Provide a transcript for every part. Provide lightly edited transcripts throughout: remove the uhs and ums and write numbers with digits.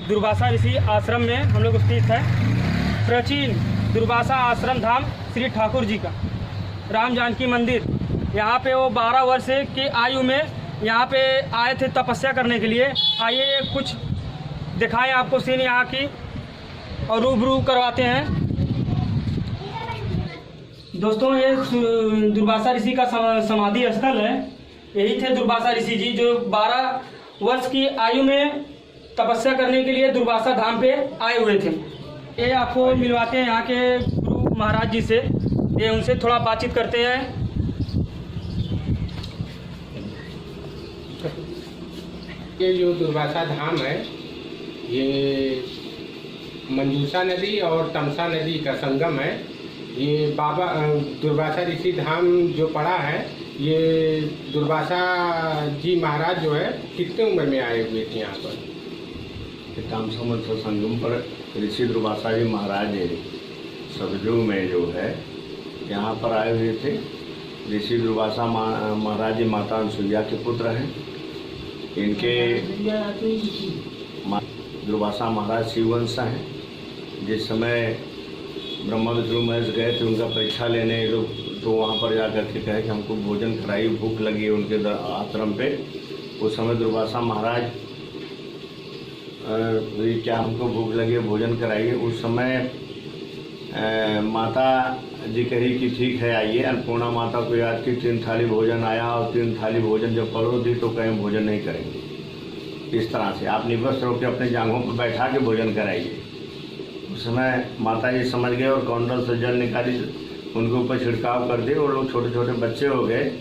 दुर्वासा ऋषि आश्रम में हम लोग स्थित है। प्राचीन दुर्वासा आश्रम धाम श्री ठाकुर जी का राम जानकी मंदिर। यहाँ पे वो 12 वर्ष की आयु में यहाँ पे आए थे तपस्या करने के लिए। आइए कुछ दिखाएं आपको सीन यहाँ की और रूबरू करवाते हैं। दोस्तों, ये दुर्वासा ऋषि का समाधि स्थल है। यही थे दुर्वासा ऋषि जी जो 12 वर्ष की आयु में तपस्या करने के लिए दुर्वासा धाम पे आए हुए थे। ये आपको मिलवाते हैं यहाँ के गुरु महाराज जी से। ये उनसे थोड़ा बातचीत करते हैं। ये जो दुर्वासा धाम है, ये मंजूषा नदी और तमसा नदी का संगम है। ये बाबा दुर्वासा ऋषि धाम जो पड़ा है, ये दुर्वासा जी महाराज जो है कितने उम्र में आए हुए थे यहाँ पर? तामसा मंत्र संगम पर ऋषि दुर्वासा जी महाराज सतयुग में जो है यहाँ पर आए हुए थे। ऋषि दुर्वासा महाराज जी माता अनसुईया के पुत्र हैं। इनके दुर्वासा महाराज शिववंश हैं। जिस समय ब्रह्मा विष्णु महेश गए थे उनका परीक्षा लेने, लोग तो वहाँ पर जा कर के कहे कि हमको भोजन कराइए, भूख लगी है उनके आश्रम पे। उस समय दुर्वासा महाराज क्या हमको भूख लगी है, भोजन कराइए। उस समय माता जी कही कि ठीक है आइए। अन्नपूर्णा माता को याद की 3 थाली भोजन आया और 3 थाली भोजन जब परोस दी तो कहीं भोजन नहीं करेंगे। इस तरह से आप निवस्त होकर अपने जांघों पर बैठा के भोजन कराइए। उस समय माता जी समझ गए और कौंडल से जल निकाली, उनके ऊपर छिड़काव कर दिए। वो लोग छोटे छोटे बच्चे हो गए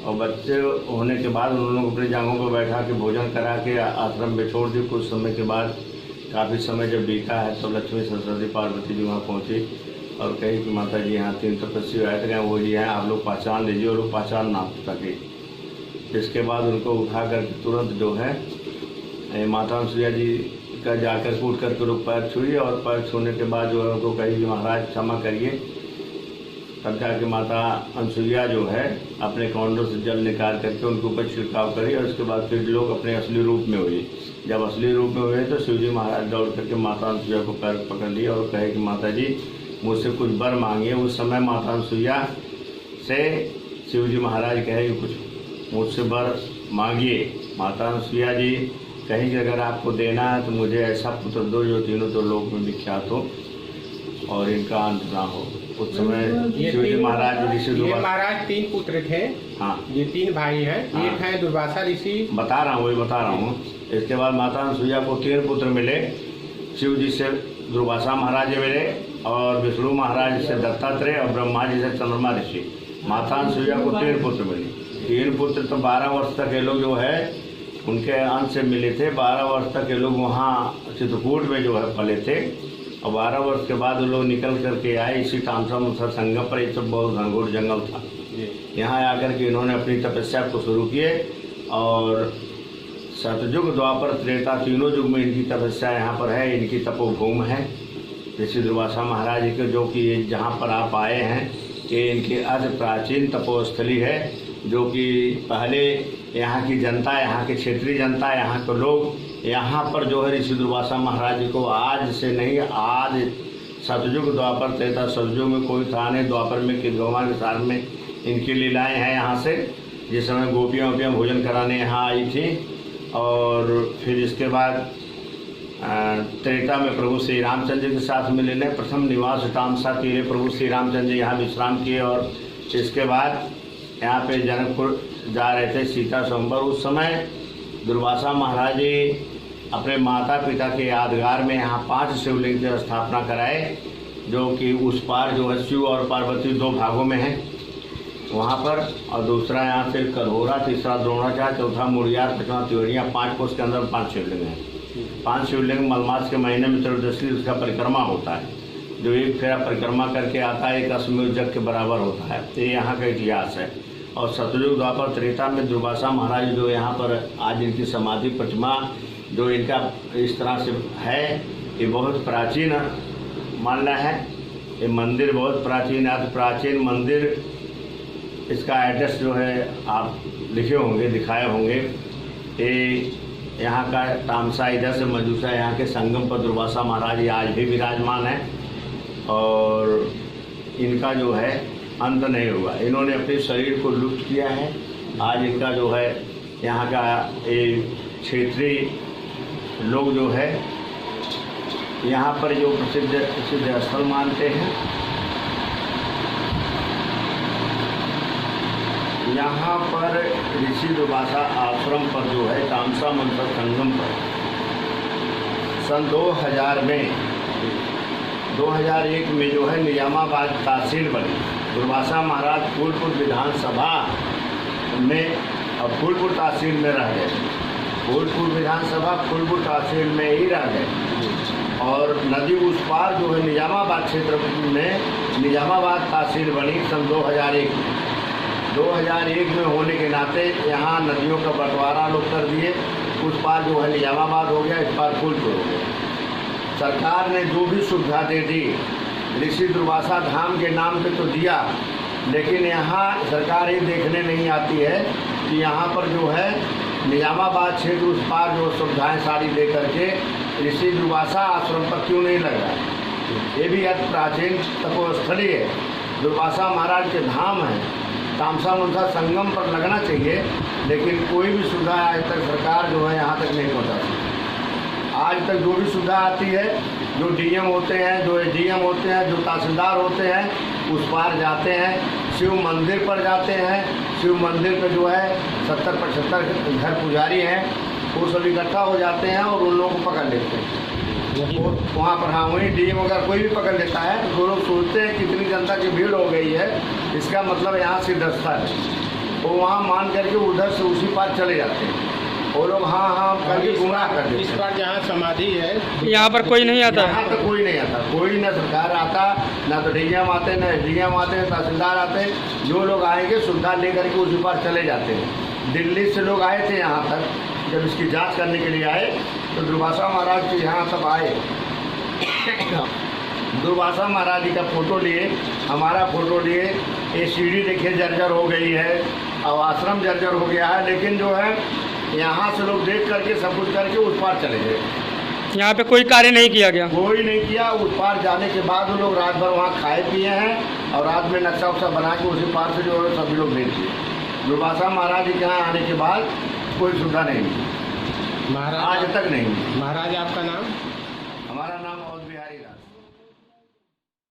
और बच्चे होने के बाद उन लोगों को अपने जांघों पर बैठा के भोजन करा के आश्रम में छोड़ दी। कुछ समय के बाद काफ़ी समय जब बीता है तो लक्ष्मी सरस्वती पार्वती जी वहाँ पहुँची और कही कि माता जी यहाँ 3 तपस्वी आए थे, वो जी हैं, आप लोग पहचान लीजिए। वो लोग पहचान ना सके। इसके बाद उनको उठा कर तुरंत जो है माता अनसुईया जी का जाकर कूट करके लोग पैर छुए और पैर छूने के बाद जो है उनको कही कि महाराज क्षमा करिए। तब जाके माता अनसुईया जो है अपने कौंडों से जल निकाल करके उनके ऊपर छिड़काव करी और उसके बाद फिर लोग अपने असली रूप में हुए। जब असली रूप में हुए तो शिवजी महाराज दौड़ करके माता अनसुईया को पैर पकड़ लिए और कहे कि माता जी मुझसे कुछ वर मांगिए। उस समय माता अनसुईया से शिवजी महाराज कहे कि कुछ मुझसे वर मांगिए। माता अनसुईया जी कहीं कि अगर आपको देना है तो मुझे ऐसा पुत्र दो जो तीनों तो लोक में विख्यात हो और इनका अंत ना हो। उस समय शिवजी महाराज ऋषि महाराज 3 पुत्र थे। हाँ, ये 3 भाई हैं। हाँ। एक है दुर्वासा ऋषि, बता रहा हूँ। इसके बाद माता अनसुईया को 3 पुत्र मिले। शिव जी से दुर्वासा महाराज मिले और विष्णु महाराज से दत्तात्रेय और ब्रह्मा जी से चंद्रमा ऋषि। माता अनसुईया को 3 पुत्र मिले। 3 पुत्र तो 12 वर्ष तक ये लोग जो है उनके अंश से मिले थे। 12 वर्ष तक ये लोग वहाँ चित्रकूट में जो है पले थे और 12 वर्ष के बाद वो लोग निकल करके आए इसी तामसा मंत्र संगम पर। ये सब बहुत घनघोर जंगल था। यहाँ आकर के इन्होंने अपनी तपस्या को शुरू किए और सतयुग द्वापर त्रेता तीनों युग में इनकी तपस्या यहाँ पर है। इनकी तपोभूमि है ऋषि दुर्वासा महाराज जी के, जो कि जहाँ पर आप आए हैं ये इनकी अति प्राचीन तपोस्थली है। जो कि पहले यहाँ की जनता, यहाँ के क्षेत्रीय जनता, यहाँ के लोग यहाँ पर जो है ऋषि दुर्वासा महाराज जी को आज से नहीं, आज सतयुग द्वापर त्रेता सतयुग में कोई था नहीं। द्वापर में कि भगवान के साथ में इनकी लीलाएं हैं। यहाँ से जिस समय गोपियाँ भोजन कराने यहाँ आई थी और फिर इसके बाद त्रेता में प्रभु श्री रामचंद्र के साथ में लेने प्रथम निवास तामसा तीरे प्रभु श्री रामचंद्र यहाँ विश्राम किए और इसके बाद यहाँ पे जनकपुर जा रहे थे सीता स्वयंवर। उस समय दुर्वासा महाराज जी अपने माता पिता के यादगार में यहाँ 5 शिवलिंग की स्थापना कराए, जो कि उस पार जो है शिव और पार्वती 2 भागों में है वहाँ पर, और दूसरा यहाँ से करोरा, तीसरा द्रोणाचार्य, चौथा मुड़ियार, 5वां तिवड़िया। 5 कोष के अंदर 5 शिवलिंग हैं। 5 शिवलिंग मलमास के महीने में त्रयोदशी उसका परिक्रमा होता है, जो एक फेरा परिक्रमा करके आता है 1 अश्वमेध यज्ञ के बराबर होता है। ये यहाँ का इतिहास है। और सतयुग द्वापर त्रेता में दुर्वासा महाराज जो यहाँ पर आज इनकी समाधि प्रतिमा जो इनका इस तरह से है, ये बहुत प्राचीन मानना है। ये मंदिर बहुत प्राचीन है, अति प्राचीन मंदिर। इसका एड्रेस जो है आप लिखे होंगे, दिखाए होंगे। ये यहाँ का तामसा इधर से मंजूषा, यहाँ के संगम पर दुर्वासा महाराज ये आज भी विराजमान है और इनका जो है अंत नहीं हुआ। इन्होंने अपने शरीर को लुप्त किया है। आज इनका जो है यहाँ का क्षेत्रीय लोग जो है यहाँ पर जो प्रसिद्ध स्थल मानते हैं। यहाँ पर ऋषि दुर्वासा आश्रम पर जो है तामसा मंथर संगम पर सन 2001 में जो है निजामाबाद तहसील बनी। दुर्वासा महाराज फूलपुर विधानसभा में और फूलपुर तहसील में रह गए। फूलपुर विधानसभा फूलपुर तहसील में ही रह गए और नदी उस पार जो है निजामाबाद क्षेत्र में निजामाबाद तहसील बनी सन 2001 में। 2001 में होने के नाते यहाँ नदियों का बंटवारा लोग कर दिए। उस पार जो है निजामाबाद हो गया, इस पार फूलपुर हो गया। सरकार ने जो भी सुविधा दे दी ऋषि दुर्वासा धाम के नाम पे तो दिया, लेकिन यहाँ सरकार ये देखने नहीं आती है कि यहाँ पर जो है निजामाबाद क्षेत्र उस पार जो सुविधाएं सारी दे करके ऋषि दुर्वासा आश्रम पर क्यों नहीं लग रहा है। ये भी अति प्राचीन तपोस्थली है, दुर्वासा महाराज के धाम है, तामसा मंथर संगम पर लगना चाहिए, लेकिन कोई भी सुविधा आज तक सरकार जो है यहाँ तक नहीं पहुँचाती। आज तक जो भी सुविधा आती है, जो डीएम होते हैं, जो एसडीएम होते हैं, जो तहसीलदार होते हैं, उस पार जाते हैं, शिव मंदिर पर जाते हैं। शिव मंदिर पे जो है 70-75 घर पुजारी हैं, वो सब इकट्ठा हो जाते हैं और उन लोगों को पकड़ लेते हैं। वहाँ पर हाँ वहीं डीएम अगर कोई भी पकड़ लेता है तो लोग सोचते हैं कितनी जनता की भीड़ हो गई है, इसका मतलब यहाँ सिद्धस्था है, वो वहाँ मान करके उधर से उसी पार चले जाते हैं। वो लोग हाँ हाँ करके गुमराह कर देते हैं। इस बार जहाँ समाधि है यहाँ पर कोई नहीं आता। यहाँ पर कोई नहीं आता, कोई ना सरकार आता, ना तो डीएम आते, ना एसडीएम आते, तहसीलदार आते। जो लोग आएंगे सुविधा लेकर के उसी पार चले जाते हैं। दिल्ली से लोग आए थे यहाँ तक, जब इसकी जांच करने के लिए आए तो दुर्वासा महाराज के यहाँ सब आए। दुर्वासा महाराज जी का फोटो लिए, हमारा फोटो लिए। ये सीढ़ी देखिए जर्जर हो गई है और आश्रम जर्जर हो गया है, लेकिन जो है यहाँ से लोग देख करके सब कुछ करके उस पार चले गए। यहाँ पे कोई कार्य नहीं किया गया, कोई नहीं किया। उस पार जाने के बाद वो लोग रात भर वहाँ खाए पिए हैं और रात में नक्शा उक्शा बना के उसी पार से जो है सभी लोग भेज दिए। दुर्वासा महाराज जी के यहाँ आने के बाद कोई सुविधा नहीं मिली, महाराज आज तक नहीं मिली। महाराज आपका नाम? हमारा नाम अवध बिहारी दास।